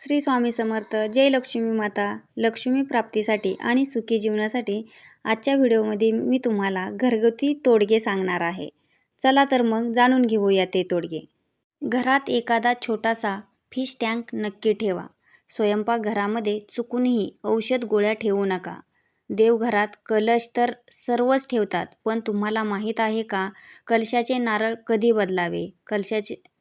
श्री स्वामी समर्थ. जय लक्ष्मी माता. लक्ष्मी प्राप्तीसाठी आणि सुखी जीवनासाठी आजच्या व्हिडिओमध्ये मी तुम्हाला घरगुती तोडगे सांगणार आहे. चला तर मग जाणून घेऊया ते तोडगे. घरात एखादा छोटासा फिश टँक नक्की ठेवा. स्वयंपाकघरामध्ये चुकूनही औषध गोळ्या ठेवू नका. देवघरात कलश तर सर्वच ठेवतात, पण तुम्हाला माहीत आहे का कलशाचे नारळ कधी बदलावे?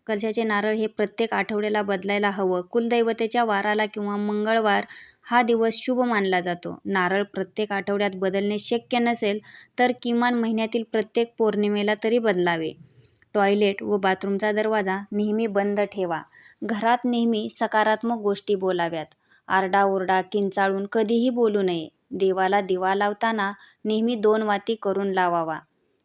कलशाचे नारळ हे प्रत्येक आठवड्याला बदलायला हवं. कुलदैवतेच्या वाराला किंवा मंगळवार हा दिवस शुभ मानला जातो. नारळ प्रत्येक आठवड्यात बदलणे शक्य नसेल तर किमान महिन्यातील प्रत्येक पौर्णिमेला तरी बदलावे. टॉयलेट व बाथरूमचा दरवाजा नेहमी बंद ठेवा. घरात नेहमी सकारात्मक गोष्टी बोलाव्यात. आरडाओरडा, किंचाळून कधीही बोलू नये. देवाला दिवा लावताना नेहमी 2 वाती करून लावावा.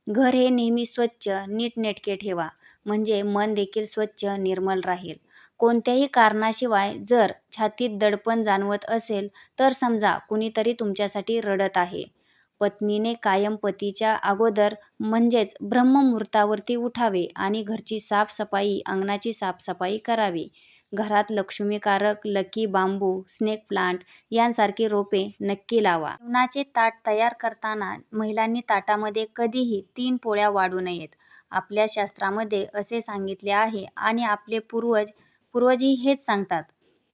घर हे नेहमी स्वच्छ, नीटनेटके ठेवा, म्हणजे मन देखील स्वच्छ, निर्मल राहील. कोणत्याही कारणाशिवाय जर छातीत दडपण जाणवत असेल तर समजा कुणीतरी तुमच्यासाठी रडत आहे. पत्नीने कायम पतीच्या अगोदर म्हणजेच ब्रह्ममुहूर्तावरती उठावे आणि घरची साफसफाई, अंगणाची साफसफाई करावी. घरात लक्ष्मीकारक लकी बांबू, स्नेक प्लांट यांसारखी रोपे नक्की लावा. जेवणाचे ताट तयार करताना महिलांनी ताटामध्ये कधीही 3 पोळ्या वाढू नयेत. आपल्या शास्त्रामध्ये असे सांगितले आहे आणि आपले पूर्वजही हेच सांगतात.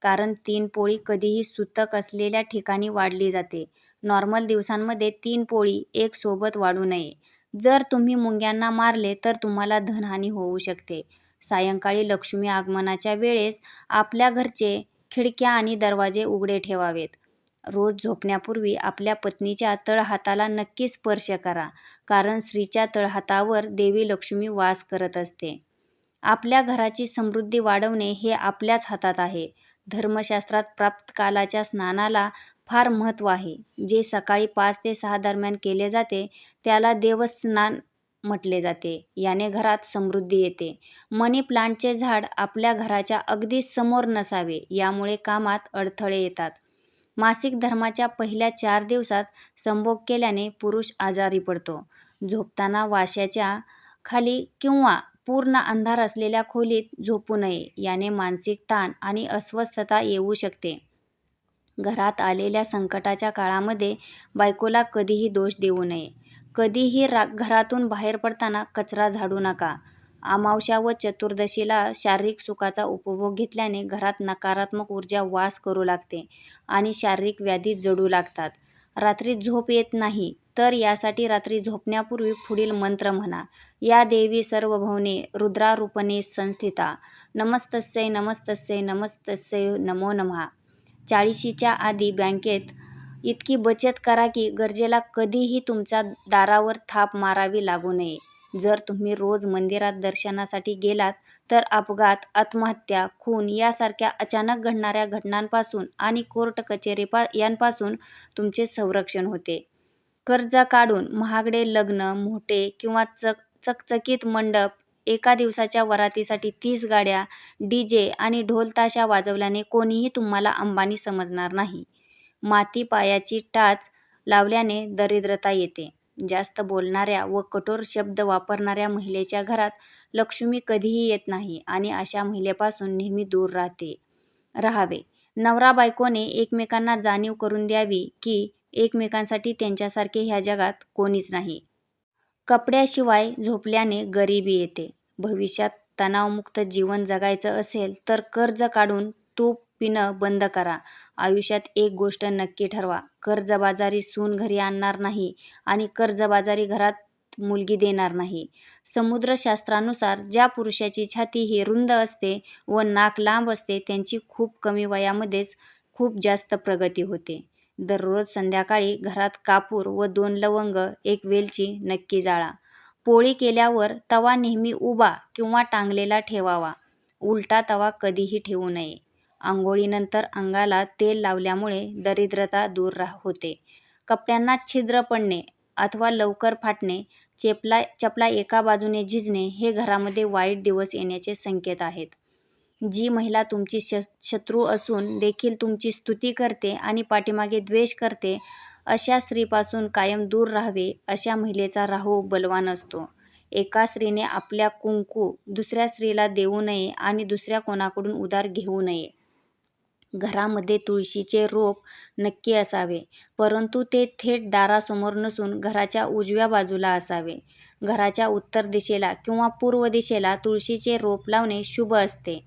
कारण 3 पोळी कधीही सुतक असलेल्या ठिकाणी वाढली जाते. नॉर्मल दिवसांमध्ये 3 पोळी एक सोबत वाढू नये. जर तुम्ही मुंग्यांना मारले तर तुम्हाला धनहानी होऊ शकते. सायंकाळी लक्ष्मी आगमनाच्या वेळेस आपल्या घरचे खिडक्या आणि दरवाजे उघडे ठेवावेत. रोज झोपण्यापूर्वी आपल्या पत्नीच्या तळहाताला नक्की स्पर्श करा, कारण स्त्रीच्या तळहातावर देवी लक्ष्मी वास करत असते. आपल्या घराची समृद्धी वाढवणे हे आपल्याच हातात आहे. धर्मशास्त्रात प्रातःकालाच्या स्नानाला फार महत्त्व आहे. जे सकाळी 5 ते 6 दरम्यान केले जाते त्याला देवस्नान म्हटले जाते. याने घरात समृद्धी येते. मनी प्लांटचे झाड आपल्या घराच्या अगदी समोर नसावे, यामुळे कामात अडथळे येतात. मासिक धर्माच्या पहिल्या 4 दिवसात संभोग केल्याने पुरुष आजारी पडतो. झोपताना वाशाच्या खाली किंवा पूर्ण अंधार असलेल्या खोलीत झोपू नये. याने मानसिक ताण आणि अस्वस्थता येऊ शकते. घरात आलेल्या संकटाच्या काळामध्ये बायकोला कधीही दोष देऊ नये. कधीही घरातून बाहेर पडताना कचरा झाडू नका. अमावस्या व चतुर्दशीला शारीरिक सुखाचा उपभोग घेतल्याने घरात नकारात्मक ऊर्जा वास करू लागते आणि शारीरिक व्याधी जडू लागतात. रात्री झोप येत नाही तर यासाठी रात्री झोपण्यापूर्वी पुढील मंत्र म्हणा. या देवी सर्वभौमे रुद्रारूपणे संस्थिता, नमस्तस्यै नमस्तस्यै नमस्तस्यै नमो नमः. 40च्या आधी बँकेत इतकी बचत करा की गरजेला कधीही तुमच्या दारावर थाप मारावी लागू नये. जर तुम्ही रोज मंदिरात दर्शनासाठी गेलात तर अपघात, आत्महत्या, खून यासारख्या अचानक घडणाऱ्या घटनांपासून आणि कोर्ट कचेरी यांपासून तुमचे संरक्षण होते. कर्ज काढून महागडे लग्न, मोठे किंवा चकचकीत मंडप, एका दिवसाच्या वरातीसाठी 30 गाड्या, डीजे आणि ढोलताशा वाजवल्याने कोणीही तुम्हाला अंबानी समजणार नाही. माती पायाची टाच लावल्याने दरिद्रता येते. जास्त बोलणाऱ्या व कठोर शब्द वापरणाऱ्या महिलेच्या घरात लक्ष्मी कधीही येत नाही आणि अशा महिलेपासून नेहमी दूर राहावे. नवरा बायकोने एकमेकांना जाणीव करून द्यावी की एकमेकांसाठी त्यांच्यासारखे ह्या जगात कोणीच नाही. कपड्याशिवाय झोपल्याने गरिबी येते. भविष्यात तणावमुक्त जीवन जगायचं असेल तर कर्ज काढून तूप पिणं बंद करा. आयुष्यात एक गोष्ट नक्की ठरवा, कर्जबाजारी सून घरी आणणार नाही आणि कर्जबाजारी घरात मुलगी देणार नाही. समुद्रशास्त्रानुसार ज्या पुरुषाची छाती ही रुंद असते व नाक लांब असते त्यांची खूप कमी वयामध्येच खूप जास्त प्रगती होते. दररोज संध्याकाळी घरात कापूर व 2 लवंग, 1 वेलची नक्की जाळा. पोळी केल्यावर तवा नेहमी उभा किंवा टांगलेला ठेवावा. उलटा तवा कधीही ठेवू नये. आंघोळीनंतर अंगाला तेल लावल्यामुळे दरिद्रता दूर होते. कपड्यांना छिद्र पडणे अथवा लवकर फाटणे, चपला एका बाजूने झिजणे हे घरामध्ये वाईट दिवस येण्याचे संकेत आहेत. जी महिला तुमची शत्रू असून देखील तुमची स्तुती करते आणि पाठीमागे द्वेष करते, अशा स्त्रीपासून कायम दूर राहावे. अशा महिलेचा राहू बलवान असतो. एका स्त्रीने आपल्या कुंकू दुसऱ्या स्त्रीला देऊ नये आणि दुसऱ्या कोणाकडून उधार घेऊ नये. घरामध्ये तुळशीचे रोप नक्की असावे, परंतु ते थेट दारासमोर नसून घराच्या उजव्या बाजूला असावे. घराच्या उत्तर दिशेला किंवा पूर्व दिशेला तुळशीचे रोप लावणे शुभ असते.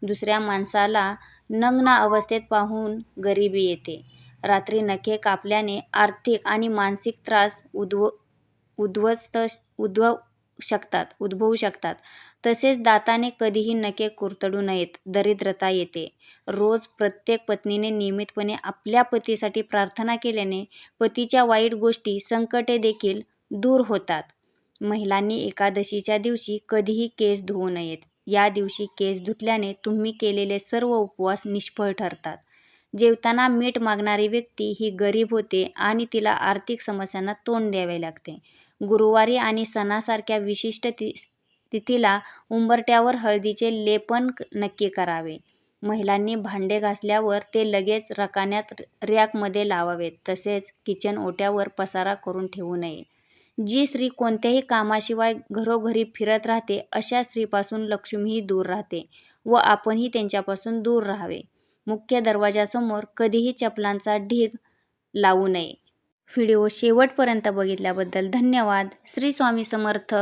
दुसऱ्या माणसाला नग्न अवस्थेत पाहून गरिबी येते. रात्री नखे कापल्याने आर्थिक आणि मानसिक त्रास उद्भवू शकतात. तसेच दाताने कधीही नखे कुरतडू नयेत, दरिद्रता येते. रोज प्रत्येक पत्नीने नियमितपणे आपल्या पतीसाठी प्रार्थना केल्याने पतीच्या वाईट गोष्टी, संकटे देखील दूर होतात. महिलांनी एकादशीच्या दिवशी कधीही केस धुवू नयेत. या दिवशी केस धुतल्याने तुम्ही केलेले सर्व उपवास निष्फळ ठरतात. जेवताना मीठ मागणारी व्यक्ती ही गरीब होते आणि तिला आर्थिक समस्यांना तोंड द्यावे लागते. गुरुवारी आणि सणासारख्या विशिष्ट तिथीला उंबरठ्यावर हळदीचे लेपन नक्की करावे. महिलांनी भांडे घासल्यावर ते लगेच रकान्यात रॅकमध्ये लावावेत. तसेच किचन ओट्यावर पसारा करून ठेवू नये. जी स्त्री कोणत्याही कामाशिवाय घरोघरी फिरत राहते, अशा स्त्रीपासून लक्ष्मीही दूर राहते व आपणही त्यांच्यापासून दूर राहावे. मुख्य दरवाजासमोर कधीही चपलांचा ढीग लावू नये. व्हिडिओ शेवटपर्यंत बघितल्याबद्दल धन्यवाद. श्री स्वामी समर्थ.